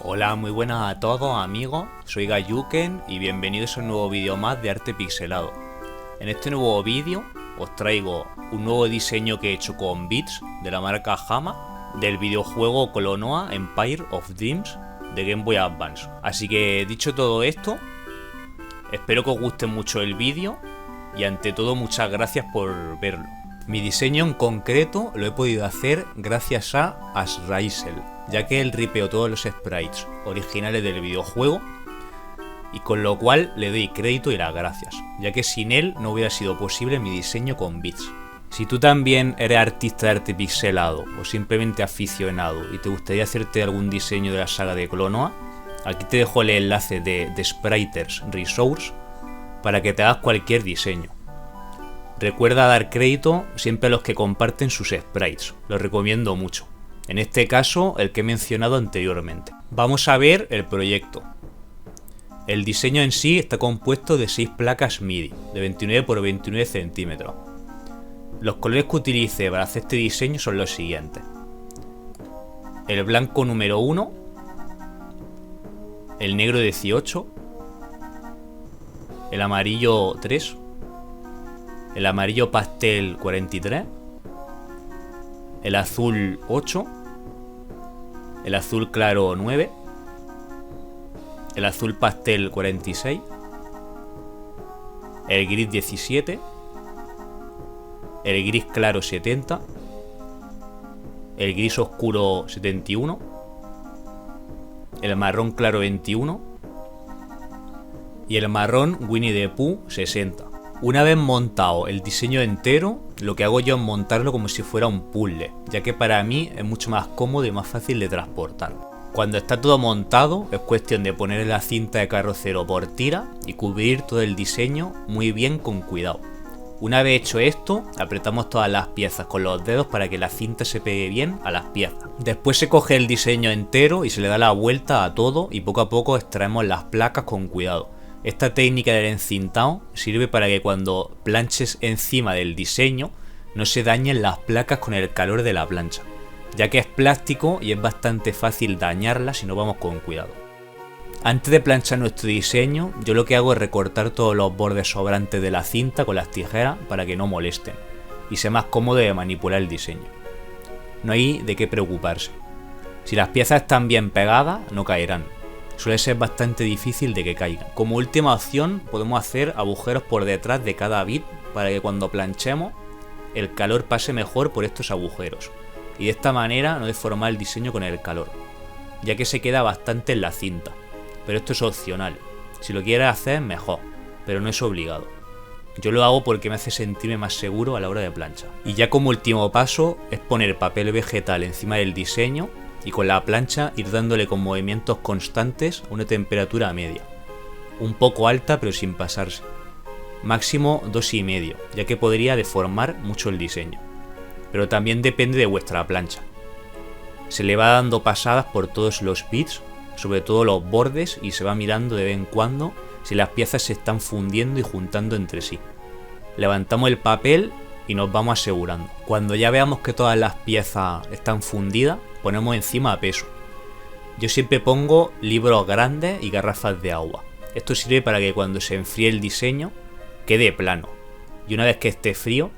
Hola, muy buenas a todos amigos, soy Gayuken y bienvenidos a un nuevo vídeo más de arte pixelado. En este nuevo vídeo os traigo un nuevo diseño que he hecho con bits de la marca Hama del videojuego Clonoa Empire of Dreams de Game Boy Advance. Así que dicho todo esto, espero que os guste mucho el vídeo y ante todo muchas gracias por verlo. Mi diseño en concreto lo he podido hacer gracias a Asraisel, ya que él ripeó todos los sprites originales del videojuego y con lo cual le doy crédito y las gracias, ya que sin él no hubiera sido posible mi diseño con bits. Si tú también eres artista de arte pixelado o simplemente aficionado y te gustaría hacerte algún diseño de la saga de Clonoa, aquí te dejo el enlace de Spriters Resource para que te hagas cualquier diseño. Recuerda dar crédito siempre a los que comparten sus sprites, lo recomiendo mucho. En este caso, el que he mencionado anteriormente. Vamos a ver el proyecto. El diseño en sí está compuesto de 6 placas MIDI de 29 x 29 centímetros. Los colores que utilicé para hacer este diseño son los siguientes: el blanco número 1, el negro 18, el amarillo 3, el amarillo pastel 43, el azul 8, el azul claro 9, el azul pastel 46, el gris 17, el gris claro 70, el gris oscuro 71, el marrón claro 21 y el marrón Winnie the Pooh 60. Una vez montado el diseño entero, lo que hago yo es montarlo como si fuera un puzzle, ya que para mí es mucho más cómodo y más fácil de transportar. Cuando está todo montado, es cuestión de poner la cinta de carrocero por tira y cubrir todo el diseño muy bien con cuidado. Una vez hecho esto, apretamos todas las piezas con los dedos para que la cinta se pegue bien a las piezas. Después se coge el diseño entero y se le da la vuelta a todo y poco a poco extraemos las placas con cuidado. Esta técnica del encintado sirve para que cuando planches encima del diseño no se dañen las placas con el calor de la plancha, ya que es plástico y es bastante fácil dañarlas si no vamos con cuidado. Antes de planchar nuestro diseño, yo lo que hago es recortar todos los bordes sobrantes de la cinta con las tijeras para que no molesten y sea más cómodo de manipular el diseño. No hay de qué preocuparse. Si las piezas están bien pegadas, no caerán. Suele ser bastante difícil de que caigan. Como última opción podemos hacer agujeros por detrás de cada bit para que cuando planchemos el calor pase mejor por estos agujeros y de esta manera no deformar el diseño con el calor, ya que se queda bastante en la cinta, pero esto es opcional. Si lo quieres hacer mejor, pero no es obligado. Yo lo hago porque me hace sentirme más seguro a la hora de planchar. Y ya como último paso es poner papel vegetal encima del diseño y con la plancha ir dándole con movimientos constantes a una temperatura media, un poco alta pero sin pasarse, máximo 2,5, ya que podría deformar mucho el diseño, pero también depende de vuestra plancha. Se le va dando pasadas por todos los bits, sobre todo los bordes, y se va mirando de vez en cuando si las piezas se están fundiendo y juntando entre sí. Levantamos el papel y nos vamos asegurando. Cuando ya veamos que todas las piezas están fundidas, ponemos encima peso. Yo siempre pongo libros grandes y garrafas de agua. Esto sirve para que cuando se enfríe el diseño quede plano. Y una vez que esté frío,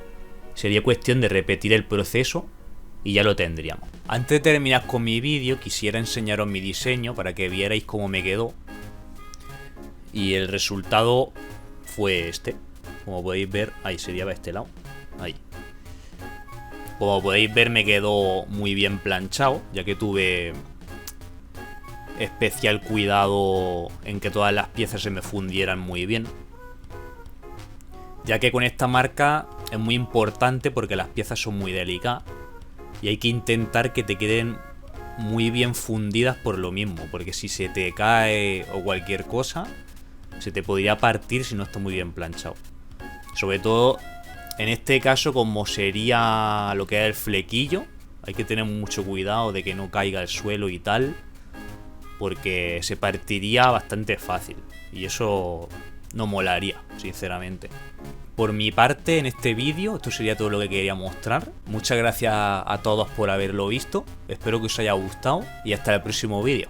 sería cuestión de repetir el proceso y ya lo tendríamos. Antes de terminar con mi vídeo, quisiera enseñaros mi diseño para que vierais cómo me quedó. Y el resultado fue este. Como podéis ver, ahí sería para este lado. Ahí. Como podéis ver, me quedó muy bien planchado, ya que tuve especial cuidado en que todas las piezas se me fundieran muy bien, ya que con esta marca es muy importante porque las piezas son muy delicadas y hay que intentar que te queden muy bien fundidas por lo mismo, porque si se te cae o cualquier cosa se te podría partir si no está muy bien planchado. Sobre todo en este caso, como sería lo que es el flequillo, hay que tener mucho cuidado de que no caiga al suelo y tal, porque se partiría bastante fácil y eso no molaría, sinceramente. Por mi parte, en este vídeo, esto sería todo lo que quería mostrar. Muchas gracias a todos por haberlo visto, espero que os haya gustado y hasta el próximo vídeo.